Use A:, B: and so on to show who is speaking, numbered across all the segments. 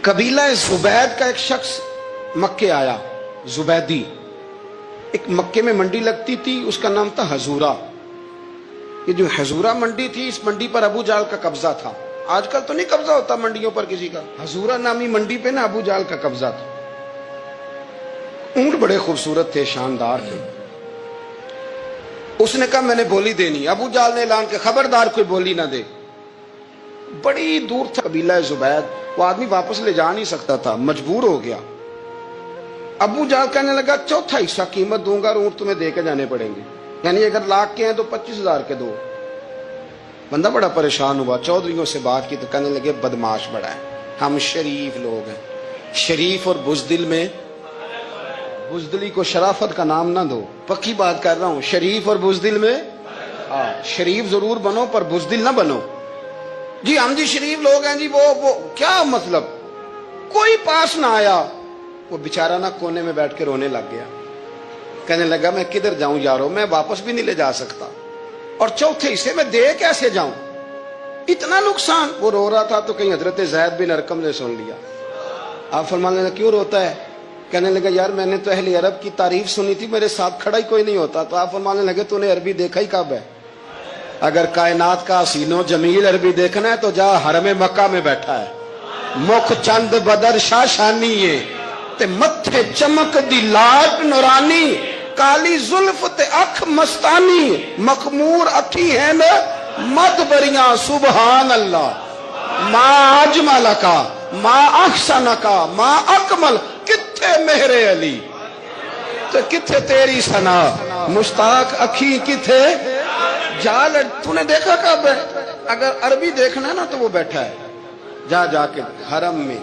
A: قبیلہ زبید کا ایک شخص مکے آیا، زبیدی۔ ایک مکے میں منڈی لگتی تھی، اس کا نام تھا حضورہ۔ یہ جو حضورہ منڈی تھی، اس منڈی پر ابو جہل کا قبضہ تھا۔ آج کل تو نہیں قبضہ ہوتا منڈیوں پر کسی کا، حضورہ نامی منڈی پہ نا ابو جہل کا قبضہ تھا۔ اونٹ بڑے خوبصورت تھے، شاندار تھے۔ اس نے کہا میں نے بولی دینی۔ ابو جہل نے اعلان کہ خبردار کوئی بولی نہ دے۔ بڑی دور تھا قبیلہ زبید، وہ آدمی واپس لے جا نہیں سکتا تھا، مجبور ہو گیا۔ ابو جہل کہنے لگا چوتھا حصہ قیمت دوں گا اور اونٹ تمہیں دے کے جانے پڑیں گے، یعنی اگر لاکھ کے ہیں تو 25,000 کے دو۔ بندہ بڑا پریشان ہوا، چودھریوں سے بات کی تو کہنے لگے بدماش بڑا ہے، ہم شریف لوگ ہیں، شریف اور بزدل میں، بزدلی کو شرافت کا نام نہ دو، پکی بات کر رہا ہوں، شریف اور بزدل میں شریف ضرور بنو پر بزدل نہ بنو۔ جی ہم جی شریف لوگ ہیں جی، وہ کیا مطلب؟ کوئی پاس نہ آیا، وہ بیچارہ نہ کونے میں بیٹھ کے رونے لگ گیا، کہنے لگا میں کدھر جاؤں یارو، میں واپس بھی نہیں لے جا سکتا، اور چوتھے حصے میں دے کیسے جاؤں، اتنا نقصان۔ وہ رو رہا تھا تو کہیں حضرت زید بن ارقم نے سن لیا۔ آپ فرمانے لگے کیوں روتا ہے؟ کہنے لگا یار میں نے تو اہل عرب کی تعریف سنی تھی، میرے ساتھ کھڑا ہی کوئی نہیں ہوتا۔ تو آپ فرمانے لگے تو نے عربی دیکھا ہی کب ہے؟ اگر کائنات کا حسین و جمیل عربی دیکھنا ہے تو جا حرم مکہ میں بیٹھا ہے، مکھ چند بدر شاشانی ہے تے متھے چمک دی لاٹ نورانی، کالی زلف تے اکھ مستانی، مخمور اکھی ہیں مد بریاں سبحان اللہ، ما اجمل کا ما احسن کا ما اکمل، کتھے مہر علی تے کتھے تیری ثنا، مشتاق اکھی کتھے جال۔ تو نے دیکھا کب ہے؟ اگر عربی دیکھنا ہے نا تو وہ بیٹھا ہے، جا کے حرم میں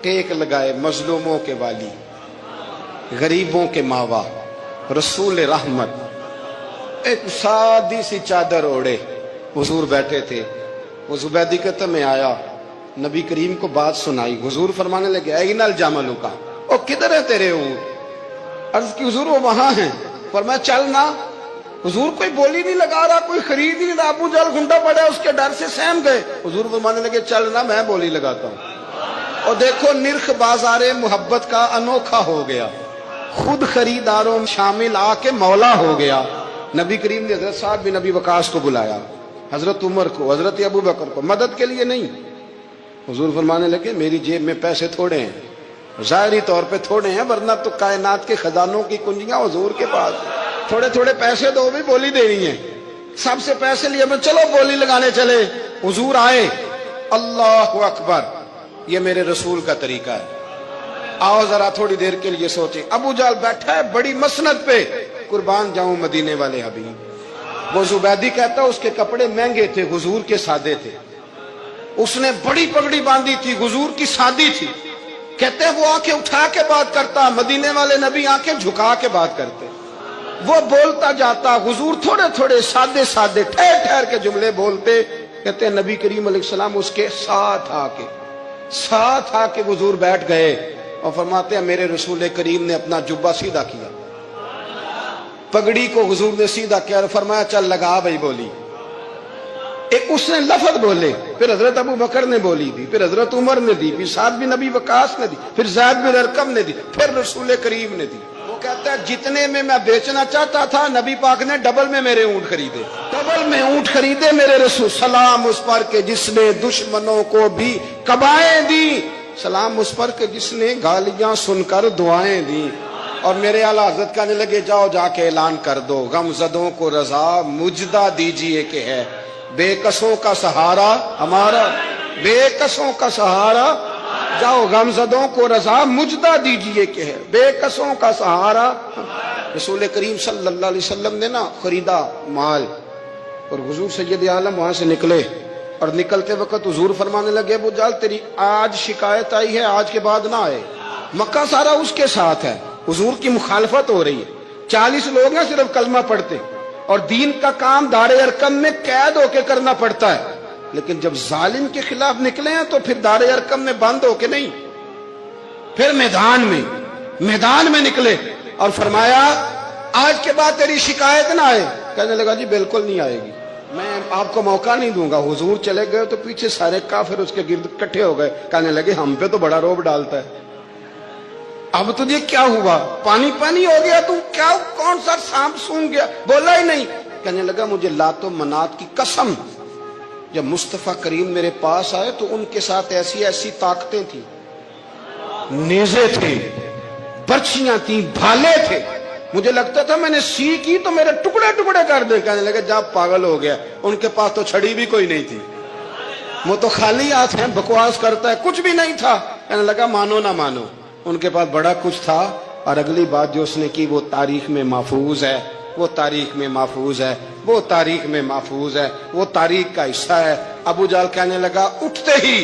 A: ٹیک لگائے، مظلوموں کے والی، غریبوں کے ماوا، رسول رحمت، ایک سادی سی چادر اوڑے حضور بیٹھے تھے۔ وہ زبیدی کہتا میں آیا، نبی کریم کو بات سنائی، حضور فرمانے لگے این الجمل کا، او کدھر ہے تیرے اونٹ؟ عرض کی حضور وہ وہاں ہیں۔ فرمایا چلنا۔ حضور کوئی بولی نہیں لگا رہا، کوئی خرید نہیں رہا، ابو جہل گھنٹا پڑا، اس کے ڈر سے سہم گئے۔ حضور فرمانے لگے چلنا، میں بولی لگاتا ہوں۔ اور دیکھو نرخ بازار محبت کا انوکھا ہو گیا، خود خریداروں شامل آ کے مولا ہو گیا۔ نبی کریم نے حضرت سعد بن ابی وقاص کو بلایا، حضرت عمر کو، حضرت ابو بکر کو، مدد کے لیے نہیں۔ حضور فرمانے لگے میری جیب میں پیسے تھوڑے ہیں، ظاہری طور پہ تھوڑے ہیں، ورنہ تو کائنات کے خزانوں کی کنجیاں حضور کے پاس، تھوڑے تھوڑے پیسے دو بھی بولی دینی ہے۔ سب سے پیسے لیے میں چلو بولی لگانے چلے۔ حضور آئے، اللہ اکبر، یہ میرے رسول کا طریقہ ہے، آؤ ذرا تھوڑی دیر کے لیے سوچیں۔ ابو جہل بیٹھا ہے بڑی مسند پہ، قربان جاؤں مدینے والے حبیب۔ وہ زبیدی کہتا اس کے کپڑے مہنگے تھے، حضور کے سادے تھے، اس نے بڑی پگڑی باندھی تھی، حضور کی سادی تھی۔ کہتے وہ آنکھیں اٹھا کے بات کرتا، مدینے والے نبی آنکھیں جھکا کے بات کرتے۔ وہ بولتا جاتا، حضور تھوڑے تھوڑے سادے سادے ٹھہر ٹھہر کے جملے بولتے۔ کہتے ہیں نبی کریم علیہ السلام اس کے ساتھ آ کے حضور بیٹھ گئے اور فرماتے ہیں میرے رسول کریم نے اپنا جبہ سیدھا کیا، پگڑی کو حضور نے سیدھا کیا اور فرمایا چل لگا بھائی بولی۔ ایک اس نے لفظ بولے، پھر حضرت ابو بکر نے بولی دی، پھر حضرت عمر نے دی، پھر سعد بن ابی وقاص نے دی، پھر زید بن ارقم نے دی، پھر رسول کریم نے دی۔ وہ کہتا ہے جتنے میں بیچنا چاہتا تھا نبی پاک نے ڈبل میں میرے اونٹ خریدے، ڈبل میں اونٹ خریدے میرے رسول۔ سلام اس پر کہ جس نے دشمنوں کو بھی قبائیں دی، سلام اس پر کہ جس نے گالیاں سن کر دعائیں دی۔ اور میرے اعلیٰ حضرت کہنے لگے جاؤ جا کے اعلان کر دو، غم زدوں کو رضا مجدہ دیجئے کہ ہے بے کسوں کا سہارا ہمارا، بے کسوں کا سہارا، جاؤ غم زدوں کو رضا مجدہ دیجئے کہ ہے بے کسوں کا سہارا۔ رسول کریم صلی اللہ علیہ وسلم نے نا خریدا مال، اور حضور سید عالم وہاں سے نکلے، اور نکلتے وقت حضور فرمانے لگے ابو جہل تیری آج شکایت آئی ہے، آج کے بعد نہ آئے، مکہ سارا اس کے ساتھ ہے، حضور کی مخالفت ہو رہی ہے، 40 لوگ ہیں صرف کلمہ پڑھتے، اور دین کا کام دار ارقم میں قید ہو کے کرنا پڑتا ہے، لیکن جب ظالم کے خلاف نکلے ہیں تو پھر دار ارقم میں بند ہو کے نہیں، پھر میدان میں نکلے اور فرمایا آج کے بعد تیری شکایت نہ آئے۔ کہنے لگا جی بالکل نہیں آئے گی۔ میں آپ کو موقع نہیں دوں گا. حضور چلے گئے تو پیچھے سارے کافر اس کے گرد اکٹھے ہو گئے, کہنے لگے ہم پہ تو بڑا روب ڈالتا ہے, اب تجھے کیا ہوا, پانی پانی ہو گیا, تو کیا کون سا سانپ سونگ گیا, بولا ہی نہیں. کہنے لگا مجھے لات و منات کی قسم, جب مصطفیٰ کریم میرے پاس آئے تو ان کے ساتھ ایسی ایسی طاقتیں تھیں, نیزے تھے, برچیاں تھیں, بھالے تھے, مجھے لگتا تھا میں نے سی کی تو میرے ٹکڑے ٹکڑے کر دے. کہنے لگے جب پاگل ہو گیا, ان کے پاس تو چھڑی بھی کوئی نہیں تھی, وہ تو خالی ہاتھ ہیں, بکواس کرتا ہے, کچھ بھی نہیں تھا. کہنے لگا مانو نہ مانو, ان کے پاس بڑا کچھ تھا. اور اگلی بات جو اس نے کی وہ تاریخ میں محفوظ ہے, وہ تاریخ میں محفوظ ہے, وہ تاریخ میں محفوظ ہے, وہ تاریخ کا حصہ ہے. ابو جہل کہنے لگا اٹھتے ہی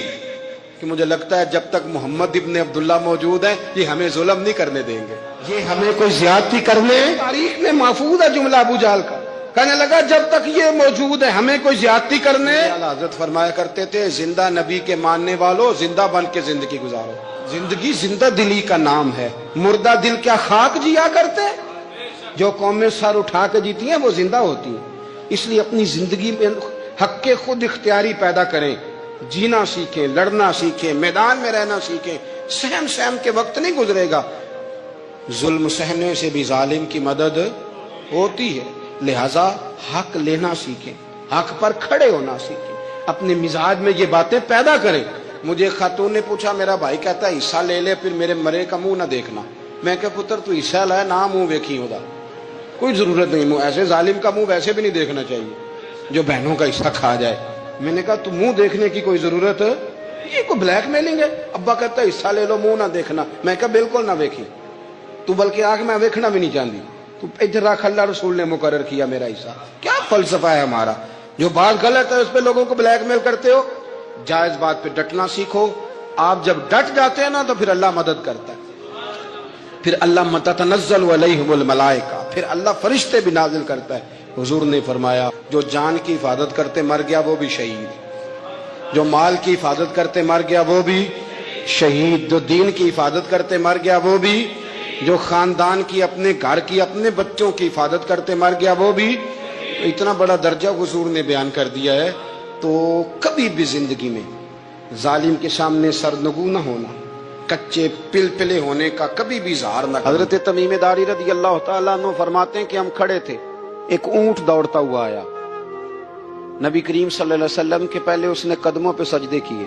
A: کہ مجھے لگتا ہے جب تک محمد ابن عبداللہ موجود ہیں یہ ہمیں ظلم نہیں کرنے دیں گے, یہ ہمیں کوئی زیادتی کرنے, تاریخ میں محفوظ ہے جملہ ابو جہل کا. کہنے لگا جب تک یہ موجود ہے ہمیں کوئی زیادتی کرنے. حضرت فرمایا کرتے تھے زندہ نبی کے ماننے والوں زندہ بن کے زندگی گزارو. زندگی زندہ دلی کا نام ہے, مردہ دل کیا خاک جیا کرتے. جو قومیں سر اٹھا کے جیتی ہیں وہ زندہ ہوتی ہیں. اس لیے اپنی زندگی میں حق کے خود اختیاری پیدا کریں, جینا سیکھیں, لڑنا سیکھیں, میدان میں رہنا سیکھیں. سہم سہم کے وقت نہیں گزرے گا, ظلم سہنے سے بھی ظالم کی مدد ہوتی ہے. لہذا حق لینا سیکھیں, حق پر کھڑے ہونا سیکھیں, اپنے مزاج میں یہ باتیں پیدا کریں. مجھے خاتون نے پوچھا, میرا بھائی کہتا ہے حصہ لے لے پھر میرے مرے کا منہ نہ دیکھنا. میں کہ پتر تو حصہ لائے نہ منہ ویکھی ہوتا, کوئی ضرورت نہیں, منہ ایسے ظالم کا منہ ویسے بھی نہیں دیکھنا چاہیے جو بہنوں کا حصہ کھا جائے. میں نے کہا تو منہ دیکھنے کی کوئی ضرورت, یہ کوئی بلیک میلنگ ہے. ابا کہتا ہے حصہ لے لو منہ نہ دیکھنا. میں کہا بالکل نہ ویکھی, تو بلکہ آگ میں ویکھنا بھی نہیں چاہتی, تو ادھر رکھ, اللہ رسول نے مقرر کیا میرا حصہ. کیا فلسفہ ہے ہمارا, جو بات غلط ہے اس پہ لوگوں کو بلیک میل کرتے ہو. جائز بات پہ ڈٹنا سیکھو. آپ جب ڈٹ جاتے ہیں نا تو پھر اللہ مدد کرتا ہے, پھر اللہ تتنزل علیہم الملائکہ, پھر اللہ فرشتے بھی نازل کرتا ہے. حضور نے فرمایا جو جان کی حفاظت کرتے مر گیا وہ بھی شہید, جو مال کی حفاظت کرتے مر گیا وہ بھی شہید, جو دین کی حفاظت کرتے مر گیا وہ بھی, جو خاندان کی, اپنے گھر کی, اپنے بچوں کی حفاظت کرتے مر گیا وہ بھی. اتنا بڑا درجہ حضور نے بیان کر دیا ہے. تو کبھی بھی زندگی میں ظالم کے سامنے سرنگو نہ ہونا, کچے پلپلے ہونے کا کبھی بھی اظہار نہ. حضرت تمیم داری رضی اللہ تعالیٰ عنہ فرماتے ہیں کہ ہم کھڑے تھے, ایک اونٹ دوڑتا ہوا آیا, نبی کریم صلی اللہ علیہ وسلم کے پہلے اس نے قدموں پہ سجدے کیے.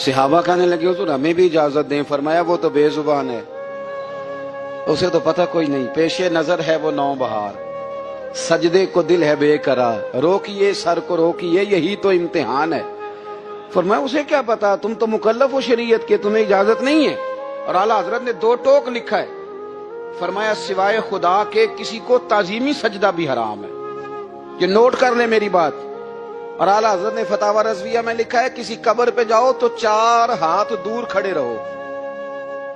A: صحابہ کہنے لگے حضور ہمیں بھی اجازت دیں. فرمایا وہ تو بے زبان ہے, اسے تو پتہ کوئی نہیں, پیش نظر ہے وہ نو بہار, سجدے کو دل ہے بے قرار, روکیے سر کو روکیے یہی تو امتحان ہے. فرمایا اسے کیا پتا, تم تو مکلف ہو شریعت کے, تمہیں اجازت نہیں ہے. اور اعلیٰ حضرت نے 2 ٹوک لکھا ہے, فرمایا سوائے خدا کے کسی کو تعظیمی سجدہ بھی حرام ہے. یہ نوٹ کر لے میری بات. اور اعلیٰ حضرت نے فتاوی رضویہ میں لکھا ہے کسی قبر پہ جاؤ تو 4 ہاتھ دور کھڑے رہو.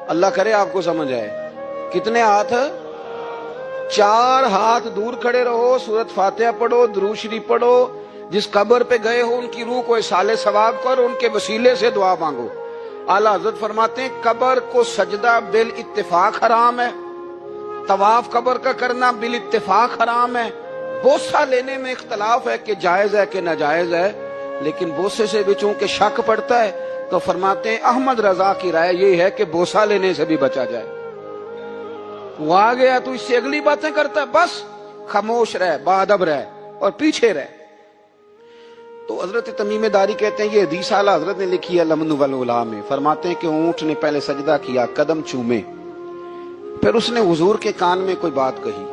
A: اللہ کرے آپ کو سمجھ آئے. کتنے ہاتھ, 4 ہاتھ دور کھڑے رہو, سورت فاتحہ پڑھو, درود شریف پڑھو, جس قبر پہ گئے ہو ان کی روح کو اصالِ ثواب کرو, ان کے وسیلے سے دعا مانگو. اعلیٰ حضرت فرماتے ہیں قبر کو سجدہ بالاتفاق حرام ہے, طواف قبر کا کرنا بالاتفاق حرام ہے. بوسہ لینے میں اختلاف ہے کہ جائز ہے کہ ناجائز ہے, لیکن بوسے سے بھی چونکہ شک پڑتا ہے تو فرماتے ہیں احمد رضا کی رائے یہ ہے کہ بوسہ لینے سے بھی بچا جائے. وہ آ گیا تو اس سے اگلی باتیں کرتا ہے, بس خاموش رہ, باادب رہ اور پیچھے رہ. تو حضرت تمیم داری کہتے ہیں یہ حدیث اعلیٰ حضرت نے لکھی ہے لمن والعلا میں. فرماتے ہیں کہ اونٹ نے پہلے سجدہ کیا, قدم چومے, پھر اس نے حضور کے کان میں کوئی بات کہی.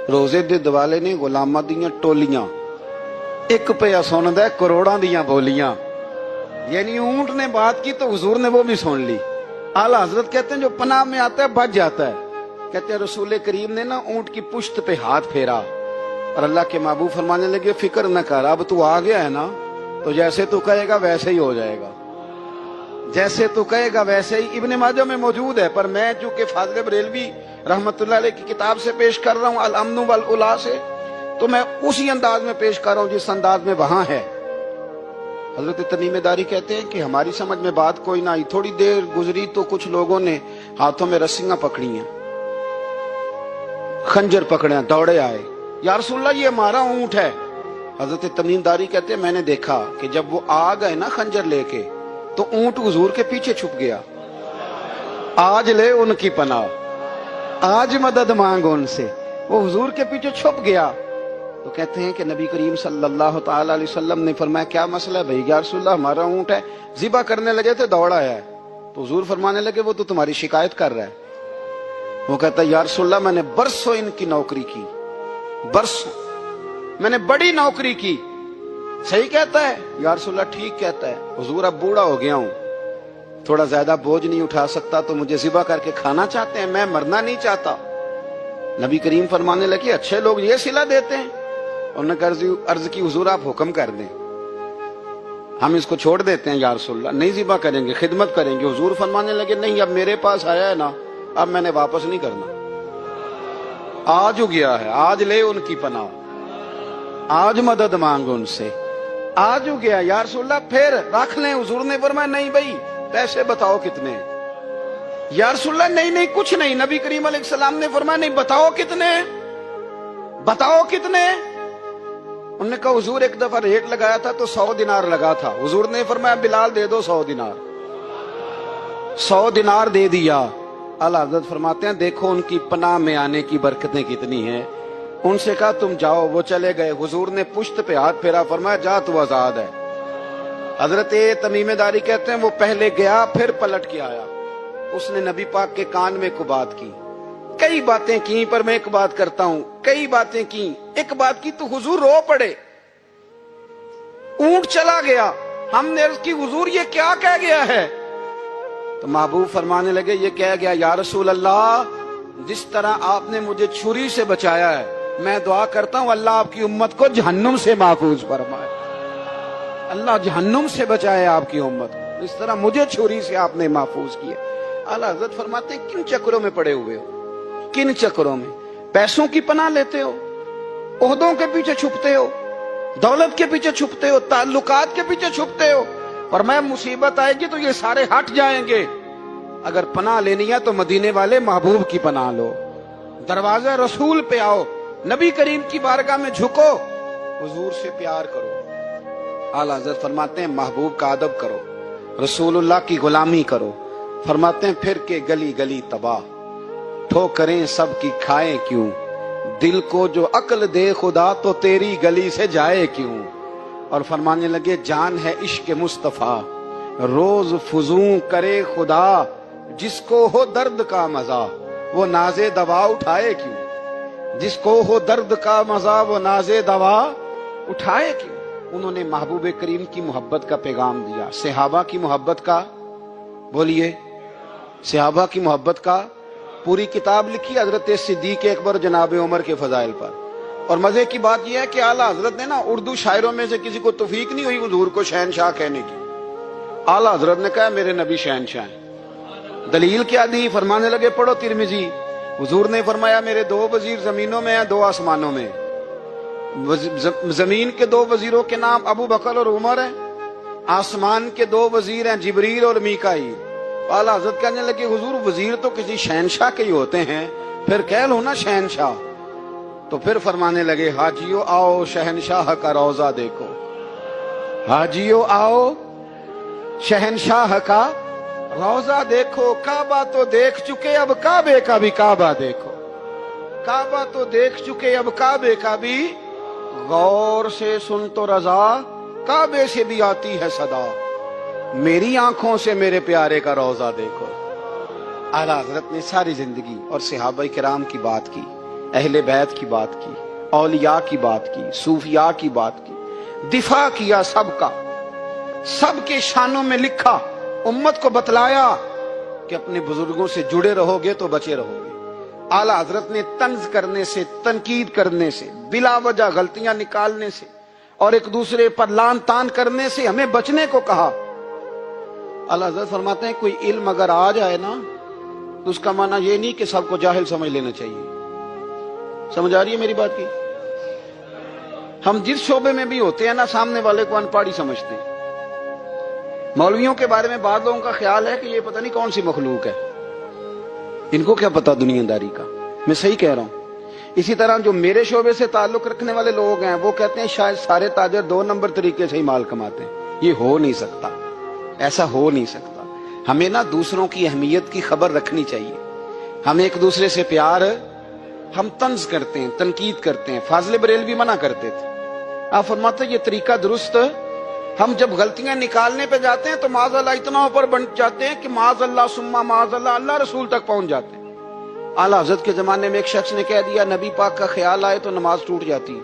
A: روزے دے دوالے نے غلاماں دیاں ٹولیاں, ایک پہ سندا کروڑاں دیاں بولیاں. یعنی اونٹ نے بات کی تو حضور نے وہ بھی سن لی. اعلیٰ حضرت کہتے ہیں جو پناہ میں آتا ہے بچ جاتا ہے. کہتے ہیں رسول کریم نے نا اونٹ کی پشت پہ ہاتھ پھیرا اور اللہ کے محبوب فرمانے لگے فکر نہ کر, اب تو آ گیا ہے نا تو جیسے تو کہے گا ویسے ہی ہو جائے گا, جیسے تو کہے گا ویسے ہی. ابن ماجہ میں موجود ہے, پر میں چونکہ فاضل بریلوی رحمت اللہ علیہ کی کتاب سے پیش کر رہا ہوں الامن والعلا سے, تو میں اسی انداز میں پیش کر رہا ہوں جس انداز میں وہاں ہے. حضرت تمیم داری کہتے ہیں کہ ہماری سمجھ میں بات کوئی نہ آئی. تھوڑی دیر گزری تو کچھ لوگوں نے ہاتھوں میں رسیاں پکڑی ہیں, خنجر پکڑے, دوڑے آئے, یا رسول اللہ یہ ہمارا اونٹ ہے۔ حضرت تمیم داری کہتے ہیں میں نے دیکھا کہ جب وہ آ گئے نا خنجر لے کے تو اونٹ حضور کے پیچھے چھپ گیا۔ آج لے ان کی پناہ، آج مدد مانگ ان سے، وہ حضور کے پیچھے چھپ گیا۔ تو کہتے ہیں کہ نبی کریم صلی اللہ تعالی علیہ وسلم نے فرمایا کیا مسئلہ ہے بھائی؟ یا رسول اللہ ہمارا اونٹ ہے، ذبح کرنے لگے تھے دوڑ آیا ہے۔ تو حضور فرمانے لگے وہ تو تمہاری شکایت کر رہا ہے۔ وہ کہتا ہے یا رسول اللہ میں نے برسوں ان کی نوکری کی، برسوں میں نے بڑی نوکری کی۔ صحیح کہتا ہے یا رسول اللہ؟ ٹھیک کہتا ہے حضور، اب بوڑھا ہو گیا ہوں، تھوڑا زیادہ بوجھ نہیں اٹھا سکتا، تو مجھے ذبح کر کے کھانا چاہتے ہیں، میں مرنا نہیں چاہتا۔ نبی کریم فرمانے لگے اچھے لوگ یہ صلہ دیتے ہیں؟ انہوں نے عرض کی حضور آپ حکم کر دیں، ہم اس کو چھوڑ دیتے ہیں یا رسول اللہ، نہیں ذبح کریں گے، خدمت کریں گے۔ حضور فرمانے لگے نہیں، اب میرے پاس آیا ہے نا، اب میں نے واپس نہیں کرنا، آج ہو گیا ہے، آج لے ان کی پناہ، آج مدد مانگ ان سے، آج ہو گیا یا رسول اللہ پھر رکھ لیں۔ حضور نے فرمایا نہیں بھائی پیسے بتاؤ کتنے؟ یا رسول اللہ نہیں نہیں کچھ نہیں۔ نبی کریم علیہ السلام نے فرمایا نہیں بتاؤ کتنے، بتاؤ کتنے؟ انہوں نے کہا حضور ایک دفعہ ریٹ لگایا تھا تو 100 دینار لگا تھا۔ حضور نے فرمایا بلال دے دو 100 دینار، 100 دینار دے دیا۔ اعلی حضرت فرماتے ہیں دیکھو ان کی پناہ میں آنے کی برکتیں کتنی ہیں۔ ان سے کہا تم جاؤ، وہ چلے گئے۔ حضور نے پشت پہ ہاتھ پھیرا، فرمایا جا تو آزاد ہے۔ حضرت تمیم داری کہتے ہیں وہ پہلے گیا پھر پلٹ کے آیا، اس نے نبی پاک کے کان میں کو بات کی، کئی باتیں کی، پر میں ایک بات کرتا ہوں، کئی باتیں کی، ایک بات کی تو حضور رو پڑے۔ اونٹ چلا گیا، ہم نے عرض کی حضور یہ کیا کہہ گیا ہے؟ تو محبوب فرمانے لگے یہ کہہ گیا یا رسول اللہ جس طرح آپ نے مجھے چھری سے بچایا ہے، میں دعا کرتا ہوں اللہ آپ کی امت کو جہنم سے محفوظ فرمائے، اللہ جہنم سے بچائے آپ کی امت کو، اس طرح مجھے چھری سے آپ نے محفوظ کیا۔ اعلی حضرت فرماتے ہیں کن چکروں میں پڑے ہوئے ہو، کن چکروں میں؟ پیسوں کی پناہ لیتے ہو، عہدوں کے پیچھے چھپتے ہو، دولت کے پیچھے چھپتے ہو، تعلقات کے پیچھے چھپتے ہو، اور میں مصیبت آئے گی تو یہ سارے ہٹ جائیں گے۔ اگر پناہ لینی ہے تو مدینے والے محبوب کی پناہ لو، دروازہ رسول پہ آؤ، نبی کریم کی بارگاہ میں جھکو، حضور سے پیار کرو۔ اعلی حضرت فرماتے ہیں محبوب کا ادب کرو، رسول اللہ کی غلامی کرو۔ فرماتے ہیں پھر کے گلی گلی تباہ، ٹھوکریں سب کی کھائے کیوں، دل کو جو عقل دے خدا تو تیری گلی سے جائے کیوں۔ اور فرمانے لگے جان ہے عشق مصطفیٰ، روز فزوں کرے خدا، جس کو ہو درد کا مزہ وہ ناز دوا اٹھائے کیوں، جس کو ہو درد کا مزہ وہ ناز دوا اٹھائے کیوں۔ انہوں نے محبوب کریم کی محبت کا پیغام دیا، صحابہ کی محبت کا، بولیے صحابہ کی محبت کا پوری کتاب لکھی حضرت صدیق اکبر جناب عمر کے فضائل پر۔ اور مزے کی بات یہ ہے کہ اعلیٰ حضرت نے نا اردو شاعروں میں سے کسی کو توفیق نہیں ہوئی حضور کو شہنشاہ کہنے کی، اعلیٰ حضرت نے کہا میرے نبی شہنشاہ ہیں۔ دلیل کیا دی؟ فرمانے لگے پڑھو ترمذی، حضور نے فرمایا میرے 2 وزیر زمینوں میں ہیں 2 آسمانوں میں۔ زمین کے 2 وزیروں کے نام ابو بکر اور عمر ہیں، آسمان کے 2 وزیر ہیں جبریل اور میکائیل۔ اعلیٰ حضرت کہنے لگے حضور وزیر تو کسی شہنشاہ کے ہی ہوتے ہیں، پھر کہہ لو نا شہنشاہ۔ تو پھر فرمانے لگے حاجیو آؤ شہنشاہ کا روضہ دیکھو، حاجیو آؤ شہنشاہ کا روضہ دیکھو، کعبہ تو دیکھ چکے اب کعبے کا بھی کعبہ دیکھو، کعبہ تو دیکھ چکے اب کعبے کا بھی، غور سے سن تو رضا کعبے سے بھی آتی ہے صدا، میری آنکھوں سے میرے پیارے کا روضہ دیکھو۔ اعلیٰ حضرت نے ساری زندگی اور صحابہ کرام کی بات کی، اہل بیت کی بات کی، اولیاء کی بات کی، صوفیاء کی بات کی، دفاع کیا سب کا، سب کے شانوں میں لکھا، امت کو بتلایا کہ اپنے بزرگوں سے جڑے رہو گے تو بچے رہو گے۔ اعلیٰ حضرت نے طنز کرنے سے، تنقید کرنے سے، بلا وجہ غلطیاں نکالنے سے اور ایک دوسرے پر لان تان کرنے سے ہمیں بچنے کو کہا۔ اعلیٰ حضرت فرماتے ہیں کوئی علم اگر آ جائے نا تو اس کا معنی یہ نہیں کہ سب کو جاہل سمجھ لینا چاہیے۔ سمجھ آ رہی ہے میری بات کی؟ ہم جس شعبے میں بھی ہوتے ہیں نا سامنے والے کو ان پڑھ ہی سمجھتے ہیں۔ مولویوں کے بارے میں بعض لوگوں کا خیال ہے کہ یہ پتہ نہیں کون سی مخلوق ہے، ان کو کیا پتا دنیا داری کا۔ میں صحیح کہہ رہا ہوں، اسی طرح جو میرے شعبے سے تعلق رکھنے والے لوگ ہیں وہ کہتے ہیں شاید سارے تاجر 2 نمبر طریقے سے ہی مال کماتے ہیں. یہ ہو نہیں سکتا، ایسا ہو نہیں سکتا. ہمیں نا دوسروں کی اہمیت کی خبر رکھنی چاہیے. ہم ایک دوسرے سے پیار، ہم طنز کرتے ہیں، تنقید کرتے ہیں. فاضل بریلوی منع کرتے تھے. آپ فرماتے یہ طریقہ درست. ہم جب غلطیاں نکالنے پہ جاتے ہیں تو معاذ اللہ اتنا اوپر بن جاتے ہیں کہ معاذ اللہ ثم معاذ اللہ، اللہ رسول تک پہنچ جاتے ہیں. اعلیٰ حضرت کے زمانے میں ایک شخص نے کہہ دیا نبی پاک کا خیال آئے تو نماز ٹوٹ جاتی ہے.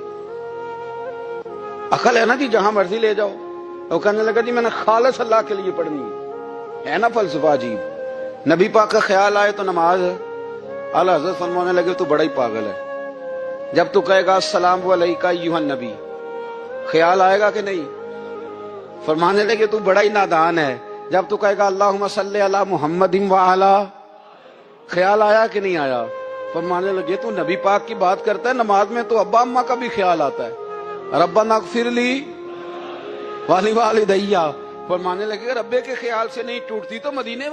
A: عقل ہے نا جی، جہاں مرضی لے جاؤ. وہ کہنے لگا جی میں نے خالص اللہ کے لیے پڑھنی ہے نا فلسفہ عجیب. نبی پاک کا خیال آئے تو نماز. اعلیٰ حضرت فرمانے لگے تو بڑا ہی پاگل ہے. جب تو کہے گا السلام علیکہ ایھا النبی، خیال آئے گا کہ نہیں؟ فرمانے لگے تو بڑا ہی نادان ہے. جب تو کہے گا اللہم صلی علی محمد وعلی، خیال آیا کہ نہیں آیا؟ فرمانے لگے تو نبی پاک کی بات کرتا ہے، نماز میں تو ابا اماں کا بھی خیال آتا ہے. ربنا اغفر لی ولی والدیہ. فرمانے لگے ربے کے خیال سے نہیں ٹوٹتی تو مدینے